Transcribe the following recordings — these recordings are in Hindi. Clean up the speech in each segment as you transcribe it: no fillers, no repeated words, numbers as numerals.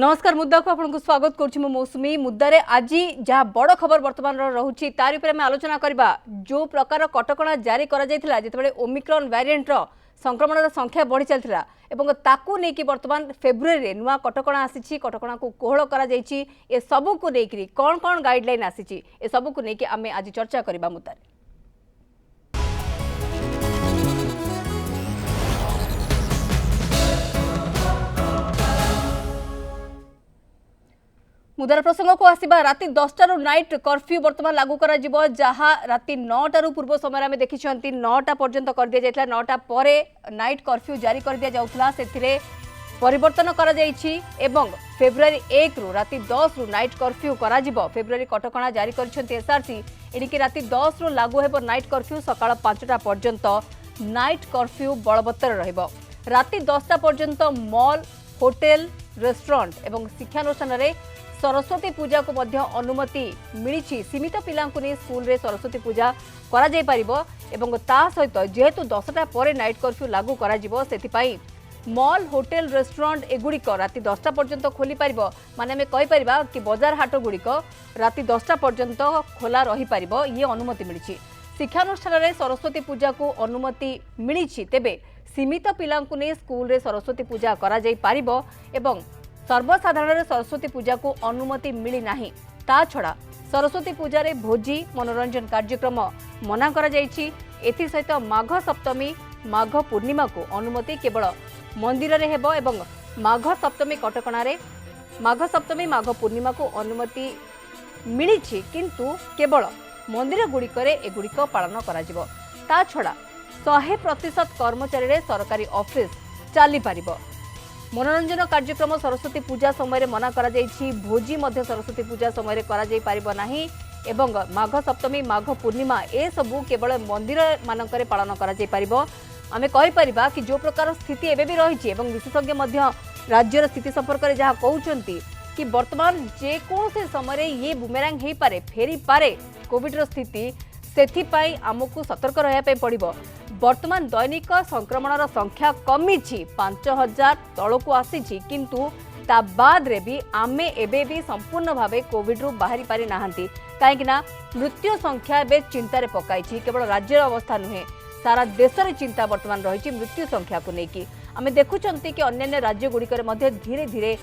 नमस्कार मुद्दा को आपको स्वागत करुच्ची मौसुमी मुद्दारे आज जहाँ बड़ खबर बर्तमान रही तार आम आलोचना करवा जो प्रकार कटकणा जारी जिते ओमिक्रॉन वेरिएंट संक्रमण संख्या बढ़ी चलता ताकू नहीं बर्तमान फेब्रुआरी नुआ कटकणा आसी कटकणा को कोहल कर सबू को लेकर कौन कौन गाइडलाइन आसी सबू को लेकिन आम आज चर्चा करवा मुद्दारे मुदार प्रसंग को आसवा राति 10टारू नाइट कर्फ्यू बर्तमान लागू कर जहाँ राति 9टारू पूर्व समय आम देखी 9टा पर्यंत कर दि जाता 9टा पर नाइट कर्फ्यू जारी कर दि जाउथला से परिवर्तन कर फेब्रुआरी 1 रु राति 10 रु नाइट कर्फ्यू करा फेब्रुआरी कटकणा जारी कर एसआरसी एणिकी राति 10 रु लागू हेब नाइट कर्फ्यू सकाळ 5टा पर्यंत नाइट कर्फ्यू बलवत्तर रहिबो राति 10टा पर्यंत मॉल होटेल रेस्टोरेंट एवं शिक्षानुष्ठान रे सरस्वती पूजा को मध्य अनुमति मिली सीमित पिला स्कूल रे सरस्वती पूजा करा जाय परिबो एवं ता सहित जेहेतु 10टा पर नाइट कर्फ्यू लागू करा जिवो सेतिपाई मॉल होटेल रेस्टोरेंट एगुड़िक राति 10टा पर्यंत खोली पारिबो माने हमें कहि परिबा कि बाजार हाट गुड़िक राति 10टा पर्यंत खोला रही पारिबो ये अनुमति मिली शिक्षानुष्ठान रे सरस्वती पूजा को अनुमति मिली तेबे सीमित पिला स्कूल रे सरस्वती पूजा करा जाय पारिबो एवं सर्वसाधारण सरस्वती पूजा को अनुमति मिली नाही ता छड़ा सरस्वती पूजा रे भोजी मनोरंजन कार्यक्रम मना करा जायछि एथि सहित माघ सप्तमी माघ पूर्णिमा को अनुमति केवल मंदिर रे हेबो एवं माघ सप्तमी कटकणा रे माघ सप्तमी माघ पूर्णिमा को अनुमति मिली किंतु केवल मंदिर गुड़िक एगुड़िक पालन करा जिवो ता छड़ा 100% कर्मचारी रे सरकारी ऑफिस चली पारिबो मनोरंजन कार्यक्रम सरस्वती पूजा समय मना करा जायछि भोजी मध्य सरस्वती पूजा समय करा जाय पारिबो नाही एवं माघ सप्तमी माघ पूर्णिमा ए सबु केवल मंदिर मानकरे पालन करा जाय पारिबो आमे कहि परिबा कि जो प्रकार स्थिति एबे भी रहिछि एवं विशेषज्ञ मध्य राज्यर स्थिति संपर्क रे जहा कहउचंती कि वर्तमान जे कोनसे समय ये बुमेरांग हेई पारे फेरी पारे कोविड रो स्थिति सेथि पई हमकु सतर्क रहया पे पड़िबो वर्तमान दैनिक संक्रमण संख्या कमी 5000 तलू आसी किंतु ता बाद रे भी आमे एबे भी संपूर्ण भावे कोविड रु बाहरी पारि नाहंती काहेकि ना मृत्यु संख्या बे चिंता रे पकाई केवल राज्य अवस्था नुहे सारा देश रे चिंता वर्तमान रही मृत्यु संख्या को लेकिन आमे देखुचंती कि अन्य राज्य गुड़िकर मध्य धीरे धीरे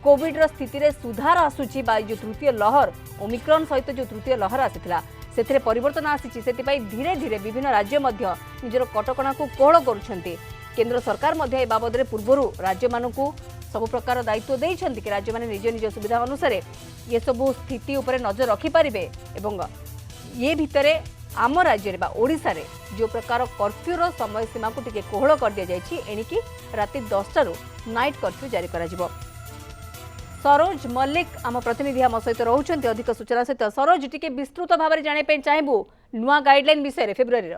कोविड रो स्थिति रे सुधार आसुची बा जो तृतीय लहर ओमिक्रॉन सहित जो तृतीय लहर आसीथिला से परिवर्तन आसी धीरे धीरे विभिन्न राज्य मध्य निजर कटकणा को कोहल करुछंती केंद्र सरकार मध्य ए बाबद पूर्व राज्य मानकु सब प्रकार दायित्व देइछंती कि राज्य माने निज निज सुविधा अनुसार ये सब स्थिति उपरे नजर रखि पारिबे एवं ये भितरे आम राज्य रे बा ओडिसा रे जो प्रकार कर्फ्यू रो समय सीमा को टिके कोहल कर दिया जायछि एनिकी राति 10टा रु नाइट कर्फ्यू जारी करा जिवो सरोज मल्लिक आम प्रतिनिधि आम सहित रोचंती अधिक सूचना सहित सरोज टिके विस्तृत भाव में जाने चाहबू नुआ गाइडलाइन विषय फेब्रुआरी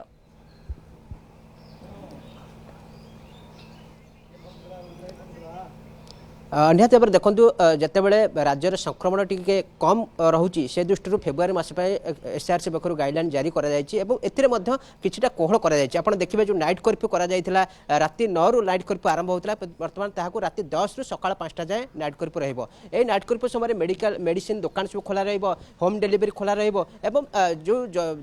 निहत भाव देखु जितेबाला राज्यर संक्रमण टी कम रोचे से दृष्टि फेब्रुआरी मस एसआरसी पक्ष गाइडलाइन जारी किछिटा कोहल कर देखिए जो नाइट कर्फ्यू कर राति 9 रु नाइट कर्फ्यू आरंभ होता बर्तमान ताकू राति 10 रु सकाळ 5टा जाए नाइट कर्फ्यू रहिबो ए नाइट कर्फ्यू समय मेडिकल मेडिसिन दुकान सब खोला रहिबो होम डिलीवरी खोला रहिबो एवं जो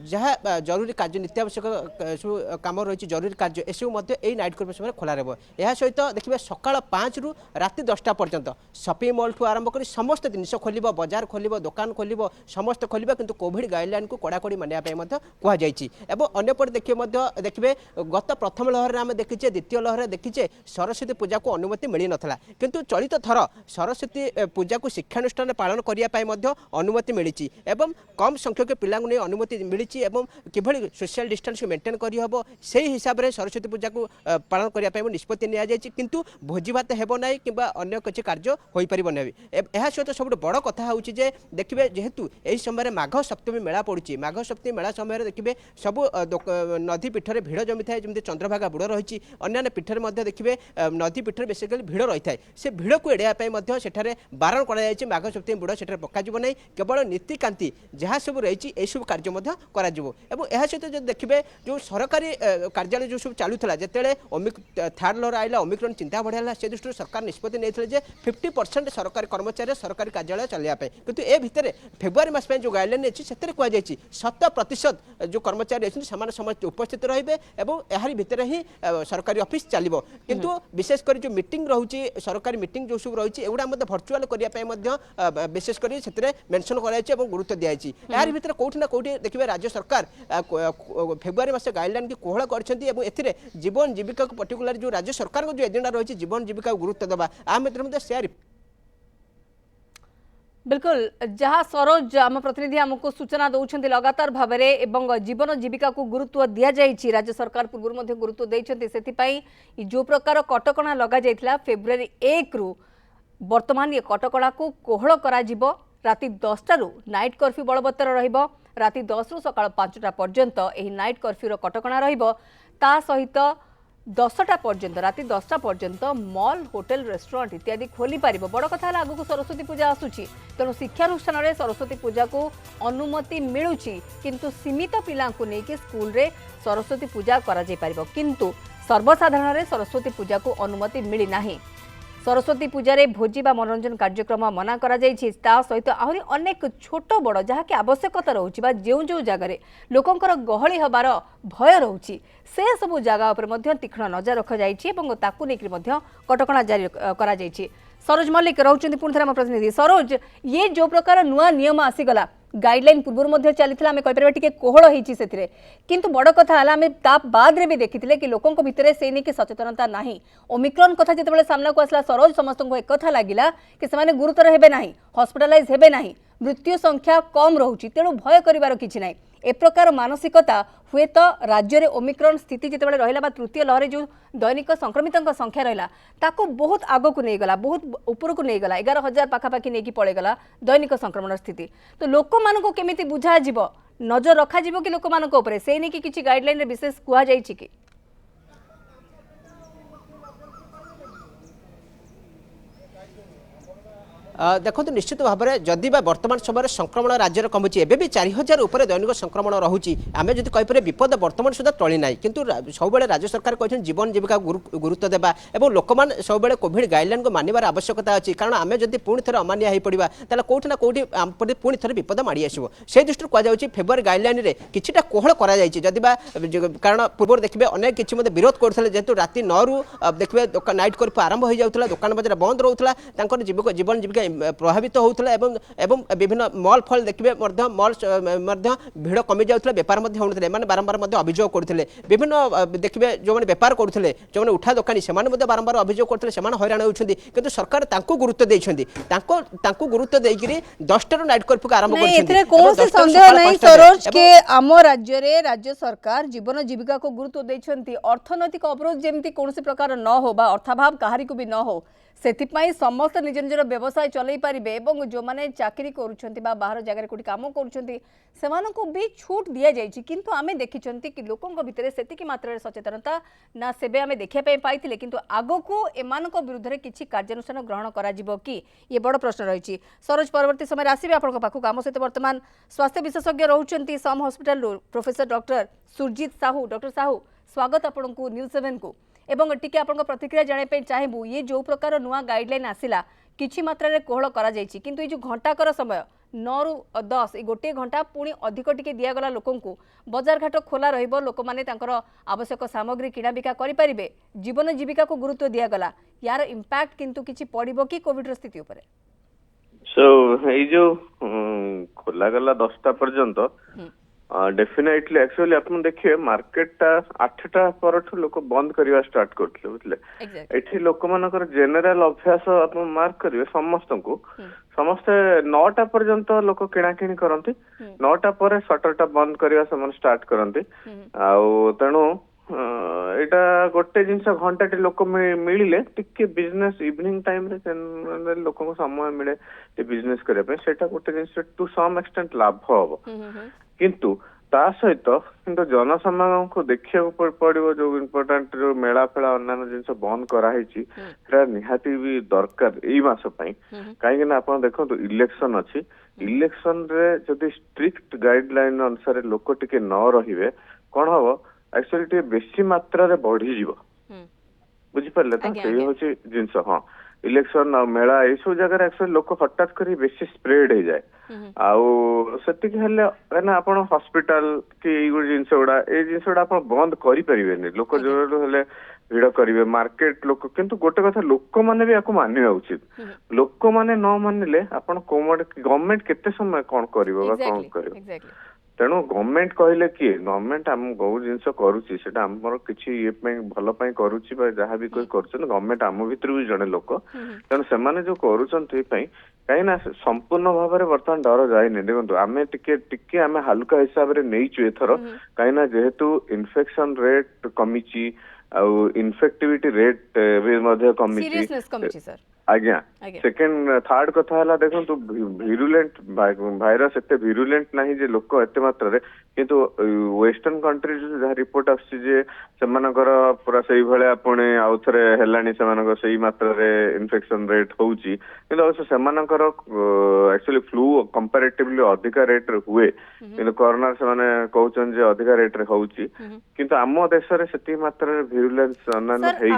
जहाँ जरूरी कार्य नित्यावश्यक काम रही जरूरी कार्य एसबू नाइट कर्फ्यू समय खोला रहिबो या सहित देखिए सकाळ 5 रु राति 10टा पर्यंत शॉपिंग मॉल ठू आरंभ कर समस्त जिनिस खोल बजार खोल दुकान खोल समस्त खोल किंतु कोविड गाइडलाइन को कड़ाकड़ी मानिया कहुई अंपटे देखिए गत प्रथम लहर आम देखीचे द्वितीय लहर देखीचे सरस्वती पूजा को अनुमति मिल नाला किंतु चलित थर सरस्वती पूजा को शिक्षानुष्ठान पालन करने अनुमति मिली कम संख्यक पिला अनुमति मिली किभली सोशल डिस्टेंस मेंटेन करहब से हिसाब से सरस्वती पूजा को पालन करने निष्पत्ति नितु भोजी भात हेब ना कि किसी कार्य हो पार ना सहित सब बड़ कथा हूँ देखिए जेहेतु यही समय माघ सप्तमी मेला पड़ी माघ सप्तमी मेला समय देखिए सब नदी पीठर भिड़ जमी थाए जमी चंद्रभागा बुड़ रही अन्य पीठर देखिए नदी पीठर बेसिकली भिड़ रही है से भिड़ को एड़ाई सेठारे बारण कर माघ सप्तमी बुड़ से पकाଯିव ना केवल नीतिकांति जहाँ सब रही सब कार्य सहित जो देखिए जो सरकारी कार्यालय जो सब चलूला जिते थर्ड लहर आइला ओमिक्रॉन चिंता बढ़िया से दृष्टि सरकार निष्पत्ति नहीं जे 50% सरकारी कर्मचारी सरकारी कार्यालय चलने किंतु ए भितर फेब्रुआरी मास जो गाइडलाइन अच्छी से कहुई 100% जो कर्मचारी अच्छे समस्त उपस्थित रहे यार भितर ही सरकारी ऑफिस चलो किंतु विशेषकर जो मीटिंग रोचे सरकारी मीटिंग जो सब रही एगुड़ा भर्चुआल करने विशेषकर मेंशन कर गुरुत्व दिखाई यार भितर कौटी ना कौटी देखिए राज्य सरकार फेब्रुआरी मास गाइडलाइन की कोहल कर जीवन जीविका को पर्टिकुलर जो राज्य सरकार जो एजेंडा रही जीवन जीविका को गुरुत्व देवा आ शेयर बिल्कुल जहाँ सरोज आम प्रतिनिधि आमको सूचना दौरान लगातार भाव में जीवन जीविका को गुरुत्व दि जाइए राज्य सरकार पूर्व गुरुत्व देते जो प्रकार कटकणा लग जाता फेब्रुआरी 1 रु वर्तमान ये कटकणा को कोहल करा राति 10 रु नाइट कर्फ्यू बलवत्तर राति 10 रु सकाळ 5टा पर्यंत यह नाइट कर्फ्यूर कटकणा ता सहित 10टा पर्यंत राति 10टा पर्यंत मॉल होटेल रेस्टोरेंट इत्यादि खोली पार बड़ कथा आगक सरस्वती पूजा आसूची तेणु शिक्षानुष्ठान में सरस्वती पूजा को अनुमति मिलूँ किंतु सीमित पिला नहीं स्कूल रे सरस्वती पूजा करा किंतु सर्वसाधारण रे सरस्वती पूजा को अनुमति मिली नाही। सरस्वती पूजा रे भोजी बा मनोरंजन कार्यक्रम मना करा जायछि ता सहित आहरी अनेक छोट बड़ जहाँकि आवश्यकता रोचे जो जो जगार लोकंकर गहली हबार भय रोचे से सबू जगह उपर तीक्ष्ण नजर रखा जाइए कटकणा जारी करा जाइछि। सरोज मल्लिक रोचंती पुणी थरे प्रतिनिधि सरोज ये जो प्रकार नुआ नियम आसीगला गाइडलाइन पूर्व चली आम कहीपर कोहल होती किंतु बड़ कथा आम ता बाद भी देखी कि लोकों भितर से नहीं सचेतनता ना ओमिक्रॉन कथा जिते सामना को आसला सरोज समस्त एक कथा लगिला कि से गुरुतर हेबे ना हॉस्पिटलाइज हेबे ना मृत्यु संख्या कम रोचे तेणु भय कर किसी ना ए प्रकार मानसिकता हुए तो राज्य में ओमिक्रॉन स्थिति जिते रहा तृतीय लहर जो दैनिक संक्रमित संख्या रहा ताको बहुत आग को नहीं गला बहुत ऊपर को नहीं गला 11,000 पाखापाखि नहीं पड़ेगला दैनिक संक्रमण स्थिति तो लोक मानक केमिति बुझा जीव नजर रखा जीव कि लोक मानक ऊपर से नहीं कि किसी गाइडलाइन रे विशेष कुआ जाइछि कि देखो निश्चित भाव में जदि वर्तमान समय संक्रमण राज्य कमुची एवं भी 4,000 उपर दैनिक संक्रमण रोचे आम जब कहीपर विपद वर्तमान सुधा टली ना किंतु सब राज्य सरकार कहते जीवन जीविका गुरुत्व देवा और लोक मैंने सब कोविड गाइडलाइन को मानवर आवश्यकता अच्छी कारण आम जब पुणी थे अमानिया हो पड़ा तेल कौटी ना कौटी पुणी थे विपद माड़ी आसो से दृष्टि कहुच्छे फेब्रुआरी गाइडलाइन में किसी कोहल कर कारण पूर्व देखिए अनेक किसी विरोध करते जेहेतु राति 9 रु देखिए नाइट कर्फ्यू आरंभ हो जाता दुकान बजार बंद रोला जीवन जीविका प्रभावित होता एवं विभिन्न मॉल फल देखिए मॉल भिड़ कमी जाता बेपार होते बारंबार अभियोग करते विभिन्न देखिए जो बेपार करते जो उठा दोकानी से बारंबार अभियोग करते हैरान होती किंतु सरकार गुरुत्व देते गुरुत्व देकर 10 नाइट कर्फ्यू को आरंभ कर आम राज्य राज्य सरकार जीवन जीविका को गुरुत्व देते अर्थनैतिक अवरोध जमी कौन प्रकार न हो अर्थाभाव कहारी को भी न हो से समस्त निज निजर व्यवसाय चलई पारे और जो मैंने चाकरी कर बाहर जगह कोई कम कर भी छूट दि जाइए किंतु आम देखी कि लोकों भितर से मात्रा सचेतनता ना सेबे आम देखापी पाई किंतु आग को एमान विरुद्ध में किसी कार्यानुष्ठान ग्रहण करा कि ये बड़ प्रश्न रही। सरोज परवर्ती समय आसवे आप पाखक आम सहित बर्तमान स्वास्थ्य विशेषज्ञ रोचंती SUM hospital professor doctor Surjit Sahu doctor Sahu स्वागत आपको न्यूज 7 को एवं टिके आपन प्रतिक्रिया जाने चाहेबू ये जो प्रकार नुआ गाइडलाइन आसिला किछि मात्रा रे कोहल करा जायछि किंतु ये जो घंटाकर समय 9 रु 10 गोटे घंटा पुणी अधिक टिके दियागला लोकों को बजार घाट खोला रहिबो लोक माने तांकर आवश्यक सामग्री किଣା बिका करि परिबे जीवन जीविका को गुरुत्व दियागला यार इंपैक्ट किंतु किछि पड़िबो कि कोविड रो स्थिति ऊपर सो ए जो खोला गला 10टा पर्यंत डेफिनेटली एक्चुअली आप देखिए मार्केटा 8टा पर लोक बंद करवा स्टार्ट करते बुझे एठी लोक मानकर जेनेराल अभ्यास आप मार्क करेंगे समस्त को समस्ते 9टा पर्यंत लोक किणाकिणी करती 9टा पर सटरटा बंद करवा से स्टार्ट करती तेणु यहाँ गोटे जिनस घंटा लोक मिले टिके बिजनेस इवनिंग टाइम रे लोक समय मिले बिजनेस करने से गोटे जिन टू सम एक्सटेंट लाभ हम किंतु ता सहित किंतु जनसमागम को देखा पड़ो जो इम्पोर्टाट जो मेला फेला अन्य जिन बंद कराई निहाती भी दरकार यही मसपाई कहीं आप देखो इलेक्शन अच्छी इलेक्शन रे जदि स्ट्रिक्ट गाइडलाइन अनुसार लोक टिके न रहिबे कौन हम एक्चुअली बेसी मात्रा रे बढ़ी बुझिपारे तो ये हूँ जिनस हाँ इलेक्शन मेला ये सब जगह एक्चुअली लोक हठात कर बेसी स्प्रेड हो जाए आती हेल्ला आप हॉस्पिटल कि जिनस गुड़ा ये जिनस गुड़ा आप बंद करें लोक जो हेल्ले भिड़ करेंगे मार्केट लोक किंतु गोटे कथा लोक मैंने भी मानवा उचित लोक मैंने न मानिले आप गवर्नमेंट केते समय कौन कर कौन कर तेणु गवर्नमेंट कहले किए गवर्नमेंट आम जो जिनस करुच्ची आमर किसी ये भल करुच्ची जहाँ भी कोई कर गवर्नमेंट आम भीतर भी जड़े लोक तेणु से जो करुँच कहीं संपूर्ण भाव में बर्तमान डर जाए देखो आम टिके आम हालुका हिसाब से नहीं एथर कहीं जेहेतु इन्फेक्शन रेट कमी इनफेक्टिविटी रेट भी कमी आज्ञा सेकेंड थर्ड कथा है देखो भिरुलेंट भाइरस एते भिरुलेंट नहीं जे लोक एते मात्रा किंतु वेस्टर्न कंट्री जहाँ रिपोर्ट आसे पूरा से भाया पुणी आउ थे है से मात्रा इन्फेक्शन रेट होची किंतु अवश्य सेमानकर एक्चुअली फ्लू कंपैरेटिवली अधिका रेट रे हुए किंतु कोरोना से कहउछन जे अधिका रेट रे होची किंतु आम देश रे सेती मात्रा भिरुलेंस अन्य हेई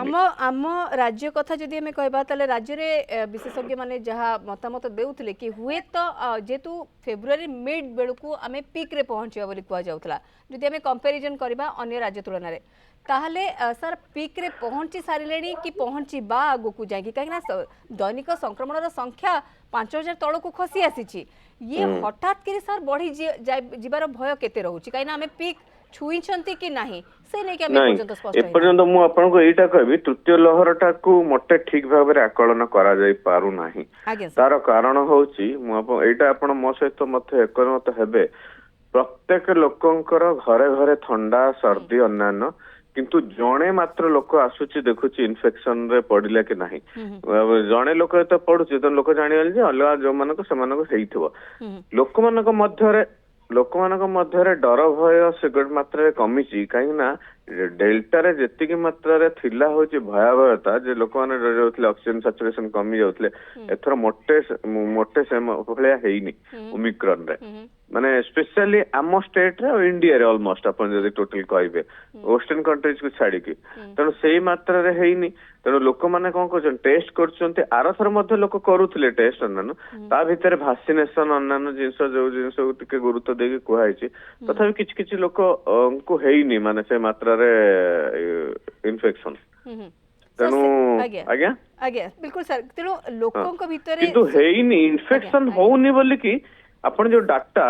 आम राज्य कथा जदि हमें कहबा तले राज्य रे विशेषज्ञ माने जहाँ मतामत देउथले कि हुए तो जेतु फेब्रुआरी मिड बेलू आम पिक रे पहुंचबा बोली कह जाउथला जदि हमें कंपैरिजन करबा अन्य राज्य तुलन रे ताहले सर पिक रे पहुंची सारिलेनी कि पहुंचीबा आगु को जाएगी कहीं दैनिक संक्रमण संख्या 5000 तल को खसी आसी ये हठात कि सर बढ़ी जीवार भय केते रहउची कहीं आम पिक छुईछंती कि नाही से नै कि हम पर्यंत स्पष्ट एपर्यंत मु आपन को एटा कहबी तृतीय लहरटा को मोटे ठीक भाव रे आकलन करा जाई पारु नाही तार कारण होची मु एटा आपन मो सहित मते एकमत हेबे प्रत्येक लोकंकर घरे घरे ठंडा सर्दी अन्यान्य किंतु जणे मात्र लोक आसुची देखुची इन्फेक्शन रे पड़िला कि नाही जणे लोक तो पड़ुची तो लोक जानिबल जे अलग जो मानको समानको हेइथबो लोक मध्य डर भय से मात्रा कमी कहीं डेल्टा रे जेतिकी मात्रा रे थिला होची भयावहता जे लोक माने डर जाउथले ऑक्सीजन सैचुरेशन कमी जाउथले एथर मोटे से भलिया हेइनी ओमिक्रॉन रे माने स्पेशली आम स्टेट रे इंडिया रे ऑलमोस्ट अपन जदि टोटल कहबे वेस्टर्न कंट्रीज को छाड़ी की तेणु से मात्रा रे हेइनी तेणु लोक माने कोन करछन टेस्ट करछन्ते आरथर मध्ये लोक करूथले टेस्ट अन्नान ता भितर वैक्सीनेशन अन्नान जिंस जो जिंस टिके गुरुत्व देके कुहाइछि तथापि किछ किछ लोक को हेइनी माने से मात्रा रे इन्फेक्शन तेणु आज्ञा आज्ञा बिल्कुल सर तेणु लोकंक भितर किंतु हेइनी इन्फेक्शन होउनी बोली कि आपण जो डाटा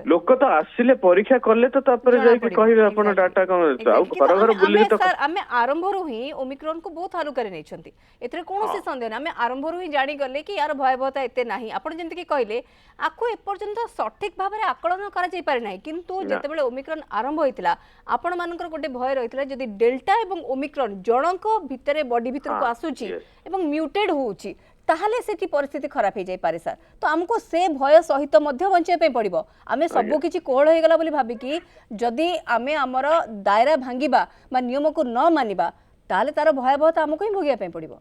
लोक तो आसिले परीक्षा करले तो तापर जाय कि कहिबे आपण डाटा कोन आ घर घर बुली तो सर हमें आरंभ रु ही ओमिक्रॉन को बहुत हालु करे नै छंती एतरे कोनोसी संदेह हमें आरंभ रु ही जानि गले कि यार भयावहता एते नाही आपण जेंति कि कहले आको ए पर्यंत सठिक भाव रे आकलन करा जाय पारे नाही किंतु जते बेले ओमिक्रॉन आरंभ होइतिला आपण मानकर गोटे भय रहितिला जदि डेल्टा एवं ओमिक्रॉन जणक भितरे बॉडी भितर को आसुची एवं म्यूटेड होउची ताहले सेठी परिस्थिति खराब हो जाय पारे सर तो हमको से भय सहित मध्य बंचे पड़ो आम सब किसी कोहल हो गला बोली भाबी कि जदि आमे हमर दायरा भांगिबा बा नियम को न मानिबा ताहले तार भयावहता हमको ही भोगिया पड़ो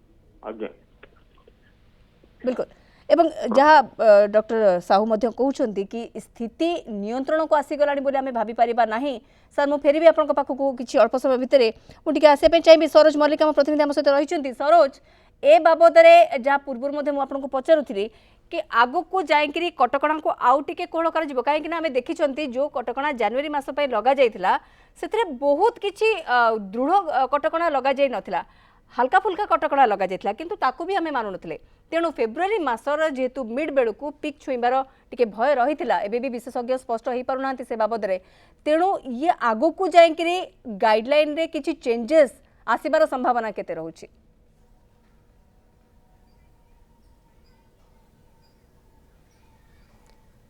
बिल्कुल एवं जहाँ डॉक्टर साहू मध्य कहउछंती कि स्थिति नियंत्रण को आसीगलानी बोली आमे भाबी परिबा नाही सर मु फेरी भी आपन पाखक किछि अल्प समय भितरे मु टिके आसे पे चाहिबी सरोज मल्लिक हम प्रतिनिधि हम सहित रहिछंती सरोज ए बाबद रे जहाँ पूर्व मध्य मु आपन को पचारुथि कि आगो को जाइकरी कटकणा को आउ टिके कोहल कर जिवो काहे कि ना हमें देखिछंती जो कटकणा जनवरी मास पय लगा जायतिला सेतरे बहुत किछि दृढ़ कटकणा लगा जाय नथिला हल्का फुल्का कटकणा लगा जायतिला किंतु ताकू भी हमें मानु नथिले तेणु फेब्रुआरी मासर जेहेतु मिड बेलू को पिक छुईबार टिके भय रहितिला एबे भी विशेषज्ञ स्पष्ट होई पारुनांती से बाबद रे तेणु ये आगो को जाइकरी गाइडलाइन रे किछि चेंजेस आसीबार संभावना केते रहउछि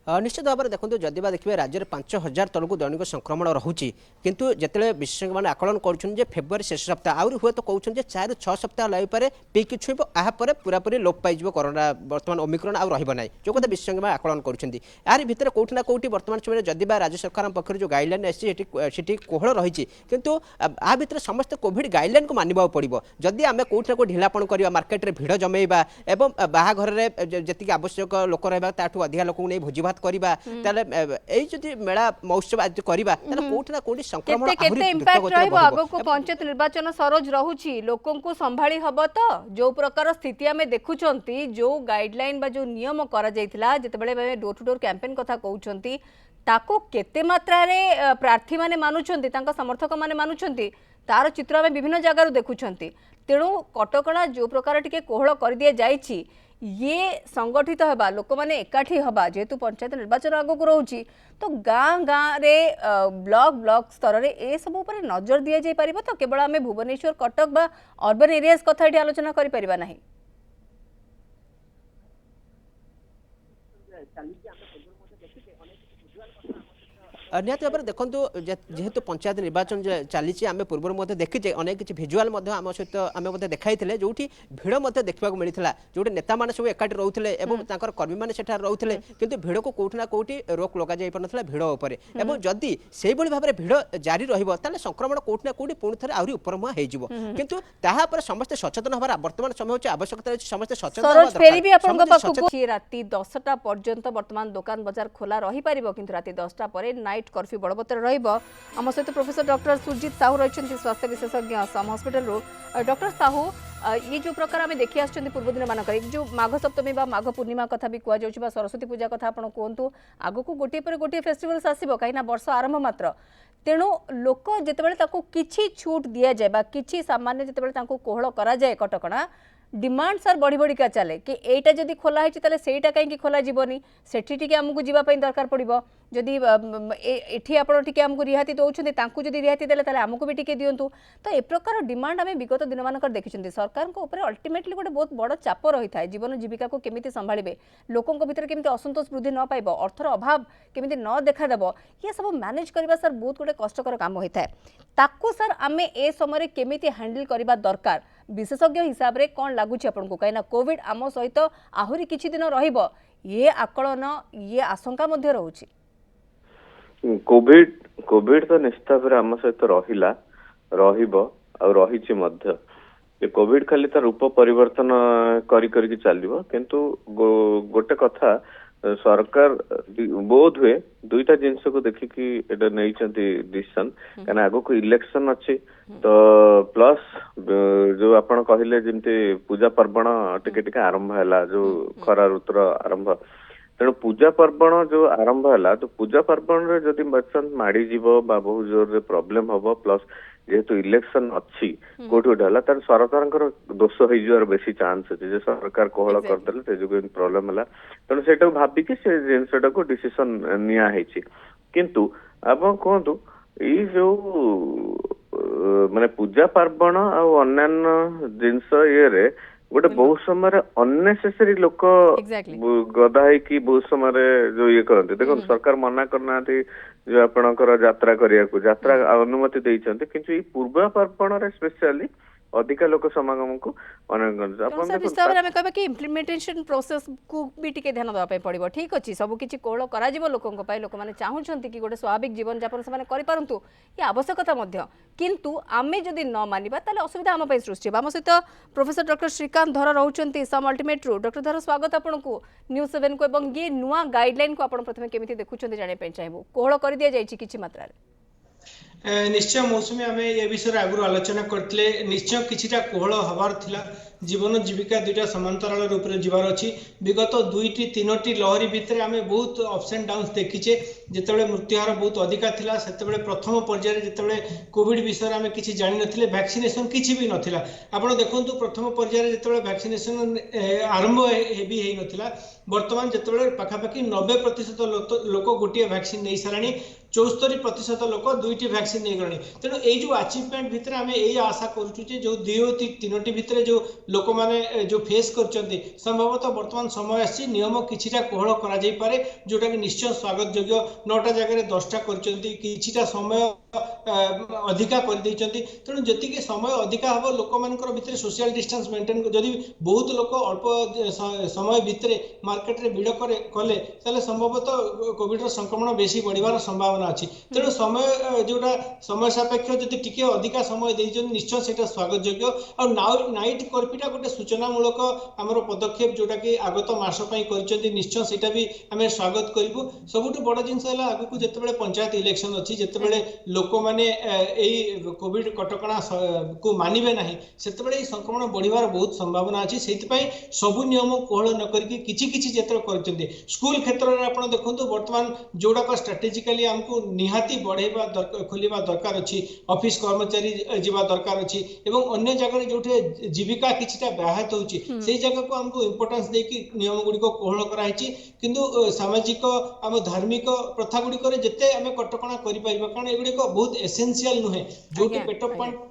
निश्चित भाव में देखो जदि देखिए राज्य में 5000 तलक दैनिक संक्रमण रोचे किंतु जिते विशेषज्ञ मैंने आकलन कर फेब्रुआरी शेष सप्ताह आउरी हुए तो कहते हैं 4 ରୁ 6 सप्ताह लगे पिक छुईब यापर पूरापूरी लोप पाई कोरोना बर्तमान ओमिक्रॉन आउ रहा जो कथा विशेषज्ञ मैंने आकलन कर भितर कौटी ना कौटी बर्तमान समय जदि राज्य सरकार पक्ष जो गाइडलाइन आसी कोहल रही किंतु आ भितर समस्त कोविड गाइडलाइन को मानवा पड़ो जदि आम कौटी ना कौटी ढिलापण करवा मार्केट में भिड़ जमेबा एवं बाहाघर जी आवश्यक लोक रहा अधिका लोक नहीं भोजी भात ବରବାଦ କରିବା ତାले एई जदि मेला महोत्सव आज करबा ताले कोठी ना कोठी संक्रमण केते इम्पैक्ट रहइबो आगो को पंचायत निर्वाचन सरोज रहुची लोकन को संभाली हबो तो जो प्रकार स्थिति आमे देखुचंती जो गाइडलाइन बा जो नियम करा जाइतिला जते बेले डोर टू डोर कैंपेन कथा कहउचंती ताको केते मात्रा रे प्रार्थी माने मानुचंती तांका समर्थक माने मानुचंती तार चित्र आमे विभिन्न जगार देखुचंती तेणु कटकणा जो प्रकार टिके कोहळ कर दिया जाइछि ये संगठित हवा लोक मैंने एकाठी हवा जेहेतु पंचायत निर्वाचन आगक रोचे तो गाँ गाँ रे ब्लॉक स्तर में ए सब ऊपर नजर दि जाई परिबो तो केवल आम भुवनेश्वर कटक बा अर्बन एरियाज कथा ये आलोचना करि परिबा नाही। निहत भाव में देखो जेहेतु पंचायत निर्वाचन चली आम पूर्व देखीचे अनेक किसी भिजुआल आम सहित आम देखाई जो भिड़ देखा मिलता जो नेता मैंने सब एकाठी रोते और कर्मी मैंने रोते किंतु भिड़ को कौटि ना कौटि रोक लग जा पार भिड़ उपर और जदि से भाव में भिड़ जारी रहा संक्रमण कौटि ना कौटि पुणी थे आहरी उपरमुआ हो किंतु तापर समस्ते सचेतन हमार वर्तमान समय होची आवश्यकता रही समस्ते सचेतन राति 10टा पर्यंत वर्तमान दुकान बाजार खोला रही पारिबो किंतु राति 10टा परे नाइट कर्फ्यू बलवत्तर रहिबो। आम सहित प्रोफेसर डॉक्टर सुरजीत साहू रही स्वास्थ्य विशेषज्ञ सम हॉस्पिटल रो डॉक्टर साहू ये जो प्रकार आम देखी आसुचंती पूर्व दिन मानक जो माघ सप्तमी बा माघ पूर्णिमा कथा भी कह जाउछि बा सरस्वती पूजा कथा आपण कहतु आगो को गोटे पर गोटे फेस्टिवल्स आसीबो कहीं वर्ष आरंभ मात्र तेणु लोक जितेबाला ताको किछि छूट दिया जाए बा किछि सामान्य जितेबाला ताको कोहळ करा जाए कटकणा डिमांड सर बढ़ी बढ़ी का चले कि एटा जदि खोला है ताले सेटा कहीं खोला जीवनी सेठी टिके हमकु जीवा पई दरकार पड़िबो जदि एठी आपण टिके हमकु रिहाती दउछन्ते तांकु जदि रिहाती देले ताले हमकु भी टिके दियंतु तो ए प्रकार डिमांड आमे विगत दिन मानकर देखिछन्ते सरकार को ऊपर अल्टीमेटली गोटे बहुत बड़ चाप रही थाए जीवन जीविका को केमिति संभाळिबे लोकन को भीतर केमिति असंतोष वृद्धि न पाइबो अर्थर अभाव केमिति न देखा देबो ये सब मैनेज करबा सर बहुत गोटे कष्टकर काम होई थाए ताकू सर आमे ए समय केमिति हैंडल करबा दरकार विशेषज्ञ हिसाब रे कोन लागुच आपन को कहिना कोविड आम सहित आहुरी किछि दिन रहिबो ये आकलन ये आशंका मध्य रहउछि कोविड तो निश्चित भाव आम सहित रहिला रहिबो आ रहिछि मध्य ये कोविड खाली तार रूप परिवर्तन करी चलिबो किंतु गोटे कथा सरकार बोध हुए दुईटा जिनस को देखिकी एटा नैचंती डिसीजन कारण आगो को इलेक्शन अच्छी तो प्लस जो आपण कहले जेमती पूजा पर्वण टिके आरंभ हैला जो खरा ऋतुर आरंभ तेणु पूजा पर्वण जो आरंभ हैला तो पूजा पर्वण रे जदि बर्तन माड़ी जीवो बा बहुत जोर रे प्रॉब्लम हबो प्लस जेहेतु इलेक्शन अच्छी कोठी उठाला तार सरकार दोष हो जर बेसी चांस अछि जे सरकार कोहळ करदेले ते जो प्रॉब्लम हला तेणु सेटा भाबी कि से जिनसटा को डिसीजन निया हेछि किंतु अब कहतु ई जो माने पूजा पार्वण आ अन्य जिनस ये रे गोटे बहुत समय अननेसेसरी लोक गदा है बहुत समय जो ये करते देखो सरकार मना करना जो आपणकर यात्रा करिया को यात्रा अनुमति देइछन्ते किंतु ई पूर्व पर्वण रे स्पेशली अधिक लोक समागम को इम्प्लीमेंटेशन प्रोसेस को भी टिके ध्यान देवा पड़ो ठीक अच्छे सब किसी कोहल करा लोक मैंने चाहूँगी कि गोटे स्वाभाविक जीवन यापन से करूँ ये आवश्यकता किंतु आमे जदि न मानिबा ताले असुविधा आम सृष्टि आम सहित प्रोफेसर डॉक्टर श्रीकांत धर रोचे सम अल्टीमेट रू डॉक्टर धर स्वागत आपको न्यूज 7 को ये नुआ गाइडलाइन को आप प्रथम केमी देखुं जानापी चाहबू कोहल कर दि जाइए किसी मात्रा निश्चय मौसुमी आम ए विषय आगु आलोचना करते निश्चय किछिटा कोहल हबार थिला जीवन जीविका दुईटा समांतराल रूप से जीवार अच्छी विगत 2-3 लहरी भितर आम बहुत अप्स एंड डाउन्स देखीचे जितेबाला मृत्युहार बहुत अधिका थिला सेतेबेले प्रथम पर्यायर जितेबाला कोविड विषय आम किसी जानि नथिले वैक्सीनेशन किछि भी नथिला आपण देखंतु प्रथम पर्यायर जितेबाला वैक्सीनेशन आरंभ हेबी हेई नथिला वर्तमान जितेबाला पाखापाखि 90% लोक गोटे वैक्सीन नहीं साराणी 74% लोक 2टी वैक्सीन नहीं गणी तेणु ये जो अचिवमेंट भितर आम यही आशा करुचे जो 2-3 भितर जो लोक मैंने जो फेस करछन्ती संभवतः वर्तमान समय आसी नियम किछिटा कोहल करा जाई पारे जोटा कि निश्चय स्वागत योग्य 9टा जगह 10टा करछन्ती किछिटा समय अधिका कर देइचंती तेणु जति समय अधिका हम लोक मानकर भितर सोशल डिस्टेंस मेंटेन जदि बहुत लोक अल्प समय भितर मार्केट रे भिड़ कले ताले संभवतः कोविड रो संक्रमण बेसी बढ़िवार संभावना अछि तेणु समय जोटा समय सापेक्ष जदि टिके अधिका समय देइचन निश्चय सेटा स्वागत योग्य और नाइट कर्फ्यूटा गोटे सूचनामूलक आमर पदक्षेप जोटा कि आगत मास पई करचंती निश्चय सेटा भी आमे स्वागत करिवु सबुठु बड़ जिंस हला आगु जेतेबेले पंचायत इलेक्शन अछि जेतेबेले लोक माने एई कोविड कटकणा को मानिबे नाही सेतेबेले संक्रमण बढ़िवार बहुत संभावना अछि सेति पई सबु नियम कोहल न करके किछि किछि जेतर करचंती स्कूल क्षेत्र रे आपण देखंतु वर्तमान जोडा का स्ट्रेटेजिकली हमको निहाती बढ़ेबा खोलिबा दरकार अछि ऑफिस कर्मचारी जीवा दरकार अछि एवं अन्य जगह जोठे जीविका किछिटा व्याहत होछि सेही जगह को हमको इंपोर्टेंस देकी नियम गुडी को कोहल करा हिछि किंतु सामाजिक आम धार्मिक प्रथा गुडी करे जते हमें कटकणा करि परिबा कारण एगुडी को बहुत एसेंशियल नुहे जोटी पेट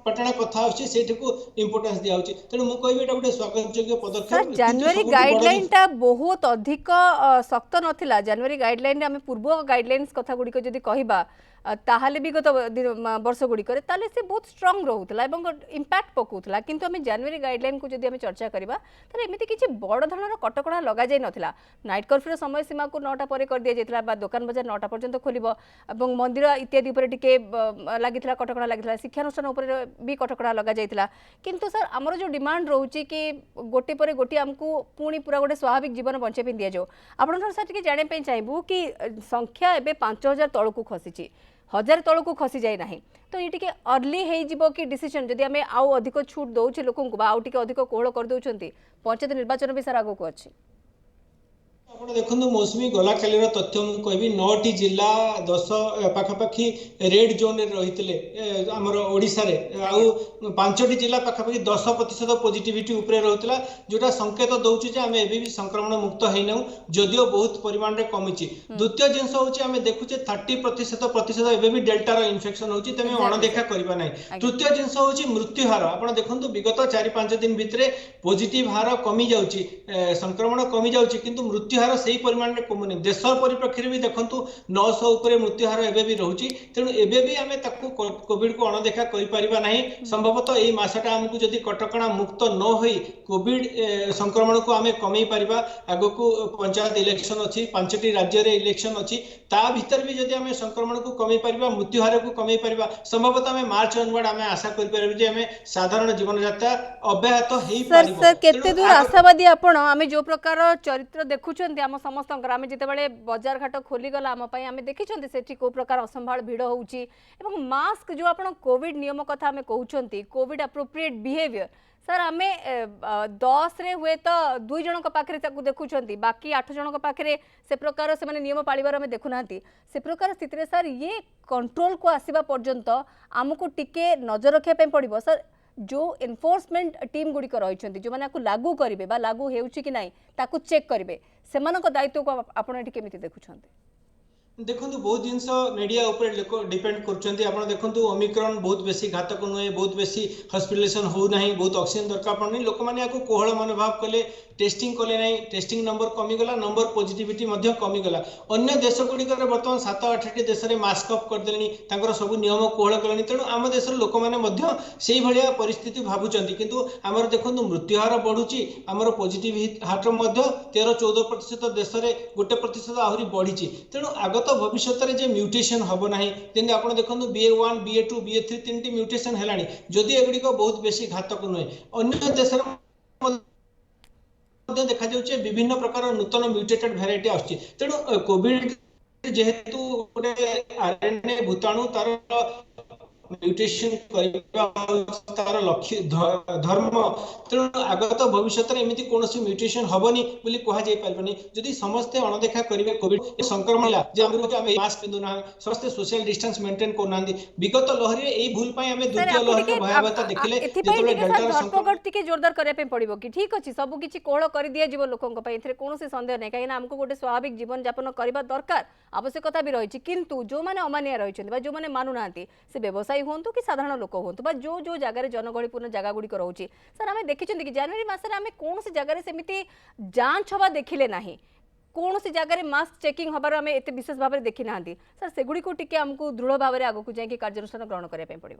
पटना कथा होछि सेठी को इंपोर्टेंस दिया होछि तेनु मु कहबे एटा गुडी स्वागत योग्य पदक्षेप जनवरी गाइडलाइन टा बहुत अधिक सख्त नथिला जनवरी गाइडलाइन आम पूर्व गाइडलाइंस कथा गुडी को जदी कहिबा ताहले भी गत वर्ष गुडी करे ताले से बहुत स्ट्रांग रहउतला एवं इंपैक्ट पकउतला किंतु हमें जनवरी गाइडलाइन को जदी हमें चर्चा करिबा ताले एमिति किछि बड़ धरणर कटकणा लगा जाय नथिला नाइट कर्फ्यू समय सीमा को 9टा परे कर दिया जेतला बा दुकान बाजार 9टा पर्यंत खोलिबो एवं मंदिर इत्यादि ऊपर टिके लागितला कटकणा लागितला शिक्षानुष्ठान ऊपर भी कटकणा लगा जायतला किंतु सर हमर जो डिमांड रहउची कि गोटे परे गोटे हमको पुणी पूरा गोटे स्वाभाविक जीवन बंचे पे दिया जो आपण सर टिके जाने पे चाहबू कि संख्या एबे 5000 तळकू खसीची 1000 तळकू खसी जाय नाही तो ये टिके अर्ली हेई जिवो कि डिसीजन जदी हमें आउ अधिक छूट दउचे लोकन को बा आउ टिके अधिक कोहळ कर दउचंती पंचायत निर्वाचन भी सर आगो को अछि आपण देखंतु मौसमी गला कालीर तथ्य मु कहबी 9टी जिल्ला 10 पाखापाखी रेड जोन रे रहितले हमर ओडिसा रे आउ 5टी जिल्ला पाखापाखी 10% पॉजिटिविटी ऊपर रहउतला जोटा संकेत दउची जे हमें एबी भी संक्रमण मुक्त हेनौ जदियो बहुत परिमाण रे कमिची द्वितीय जिंस होची हमें देखुचे 30% एबे भी डेल्टा रो इन्फेक्शन होची तमे अणदेखा करबा नै तृतीय जिंस होची मृत्यु हार आपण देखंतु विगत 4-5 दिन भितरे पॉजिटिव हार कमी जाउची संक्रमण कमी जाउची किंतु मृत्यु हार सही परिमाण रे कमुनी देशर परिप्रेक्षी भी देखंतु 900 ऊपर मृत्यु हार एबे भी रहउची तेनु एबे भी हमें ताकू कोविड को अणदेखा करि परिबा नाही संभवतः एई मासटा हमकु जदी कटकणा मुक्त न होई कोविड संक्रमण को हमें कमी परिबा आगो को पंचायत इलेक्शन अछि 5टी राज्य रे इलेक्शन अछि ता भीतर भी जदी हमें संक्रमण को कमी परिबा मृत्यु हार को कमी परिबा संभवतः हमें मार्च अनवर्ड हमें आशा करि परिबे जे हमें साधारण जीवन यात्रा अब्याहत हेई परिबो सर केते दूर आशावादी आपण हमें जो प्रकार चरित्र देखुछंती हम समस्त आम जिते बजार घाट खोली गला आम आम देखी से को प्रकार असंभाल भिड़ होउची एवं मास्क जो आप कोविड नियम कथा आम कहते कोविड अप्रोप्रिएट बिहेवियर सर आम 10 रे हुए तो 2 जन पाखे देखुं बाकी 8 जन पाखे से प्रकार से नियम पालिबार आम देखुना से प्रकार स्थिति सर ये कंट्रोल को आसवा पर्यंत आमको टिके नजर रखापी पड़ो सर जो एनफोर्समेंट टीम गुड़िक रही जो मैंने लागू करेंगे लागू होउची कि नहीं ताकू चेक करेंगे से दायित्व को आपण केमिति देखुछन्ते देखंतु बहुत जिनस मीडिया ऊपर डिपेंड करछन्ती आपण देखंतु ओमिक्रॉन बहुत बेसी घातक नुहे बहुत बेसी हॉस्पिटलाइजेशन हो नाही बहुत ऑक्सीजन दरकार पड़नी लोक माने याको कोहळ मनोभाव कले टेस्टिंग कले नाही टेस्टिंग नंबर कमी गला नंबर पॉजिटिविटी मध्य कमी गला अन्य देश गुड़िक वर्तमान 7-8टी देश में मास्क अप करदेलेनी तांकर सब नियम कोहळ कलेनी तेणु आम देश लोक माने मध्य सेही भलिया परिस्थिति भाबुचंती किंतु हमर देखंतु मृत्यु हार बढ़ुची हमर पॉजिटिव हार्ट मध्य 13-14% देश रे 1% आहुरी बढ़ीची तेणु आगत भविष्य रे जे म्यूटेशन हबो नाही जेने आपण देखंतु BA1 BA2 BA3 तीनटी म्यूटेशन हेलानी जदि एगुडी को बहुत बेसी घातक नुहे अन्य देश देखा जाउचे विभिन्न प्रकार नूतन म्यूटेटेड वेराइटी आछि तेणु कोविड जेहेतु गोटे आरएनए भूताणु तार म्यूटेशन तार लक्ष्य धर्म तेणु आगत भविष्य में एमती कौन म्यूटेशन हेनी बोली कह जापरबनी जदि समस्ते अणदेखा करेंगे कोविड संक्रमण मास्क पिंधुना समस्ते सोशल डिस्टेंस मेंटेन करना विगत लहरी यही भूल द्वितीय लहरी भयावहता देखिले जोरदार करने पड़ो कि ठीक अच्छे सब किसी कोहल कर दि जाव लोकों कौन संदेह नहीं कहीं आमको गोटे स्वाभाविक जीवन यापन करने दरकार आवश्यकता भी रही किंतु जो मैंने अमानिया रही जो मैंने मानुना से व्यवसायी हूँ कि साधारण लोक हूँ जो जो जगह जनगहलीपूर्ण जगह गुड़िक रोचे सर आम देखी कि जनवरी मसरे आम कौन सी जगह सेमती जांच हवा देखिले ना कौन सी जगह मास्क चेकिंग हबार आम एत विशेष भाव में देखी ना सर सेगुड़ी को टिके आमको दृढ़ भाव में आगक जाए कार्यानुष्ठान ग्रहण करने पड़ो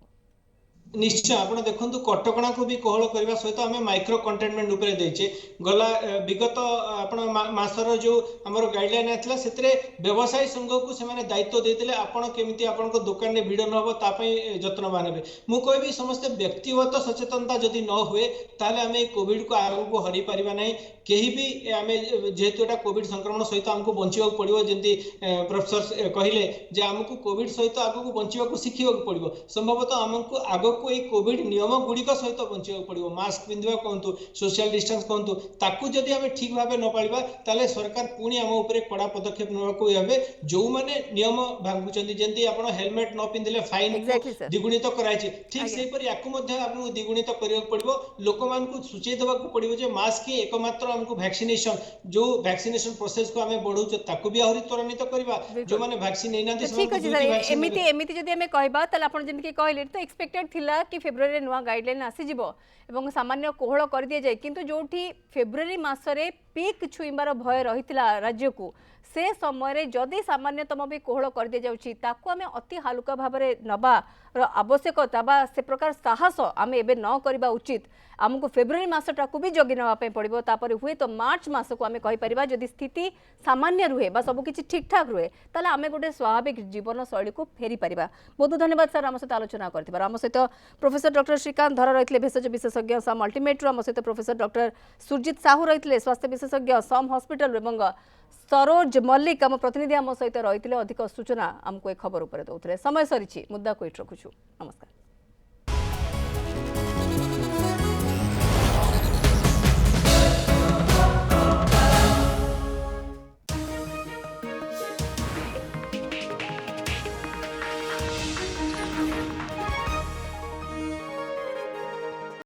निश्चय आपण देखंतु कटकणा को भी कोहल करबा सहित आमे माइक्रो कंटेनमेंट ऊपर देचे गला विगत आपण मासर जो हमर गाइडलाइन आथला सेतरे व्यवसायी संघ को से माने दायित्व देतिले आपण केमिति आपण को दुकान रे भीड़ न हो ता पई जत्नवान हेबे मु कहबी समस्त व्यक्तिगत सचेतनता जदि न हुए ताले आमे कोविड को आगु को हरि परिबा नै केही भी आमे जेहेतु एटा कोविड संक्रमण सहित हमको बंचिबा पड़िबो जेंति प्रोफेसर कहिले जे हमको कोविड सहित आगु को बंचिबा को सिखिबा पड़िबो संभवतः हमको आगु को ये कोविड नियम गुड़िक सहित बंचा पड़ो मास्क पिंधा कहतु सोशल डिस्टेंस कहतु ताकू जदि आम ठीक भाव न पाइबा ताले सरकार पुणी आम उपर कड़ा पदक्षेप ने जो मैंने नियम भांगुचंदी जेंति आपण हेलमेट न पिंधिले फाइन द्विगुणित कराइछि ठीक सेपरि याकू मध्ये आपन द्विगुणित करियो पड़िबो लोक मान को सूचय देबा को पड़िबो जे मास्क ही एकमात्र हमको वैक्सीनेशन जो वैक्सीनेशन प्रोसेस को हमें बढ़ौछ ताकू भी आहुरी त्वरान्वित करबा जो माने वैक्सीन नै नांती ठीक अछि सर एमिति जदि हमें कहबा ताले आपण जेंति कहले तो एक्सपेक्टेड थिला कि फेब्रुआरी नुआ गाइडलाइन आसीजिव एवं सामान्य कोहल कर दि जाए किंतु जोठी फेब्रुआरी मासरे पीक छुईबार भय रहितला राज्य को से समय जदि सामान्यतम भी कोहल कर दि जाउछि ताकू आमे अति हालुका भाबरे नबा आवश्यकता बा से प्रकार साहस आमे एबे न करबा उचित आमको फेब्रुआरी मासटा को भी जगी नवा पे पड़िबो तापर हुए तो मार्च मास को आमे कहि परिबा जदि स्थिति सामान्य रुहे बा सब किछि ठीक ठाक रुहे ताले आमे गोटे स्वाभाविक जीवन शैली को फेरी परिबा। बहुत धन्यवाद सर आम सहित आलोचना करथिबार आम सहित प्रोफेसर डॉक्टर श्रीकांत धर रहितले भेषज विशेषज्ञ सम अल्टीमेट आम सहित प्रोफेसर डॉक्टर सुरजित साहू रहितले स्वास्थ्य विशेषज्ञ सम हॉस्पिटल एवं सरोज मल्लिक आम प्रतिनिधि आम सहित रहितले अधिक सूचना आमको ए खबर उपर दउथले समय सरीछि मुद्दा को इट रखुछु नमस्कार।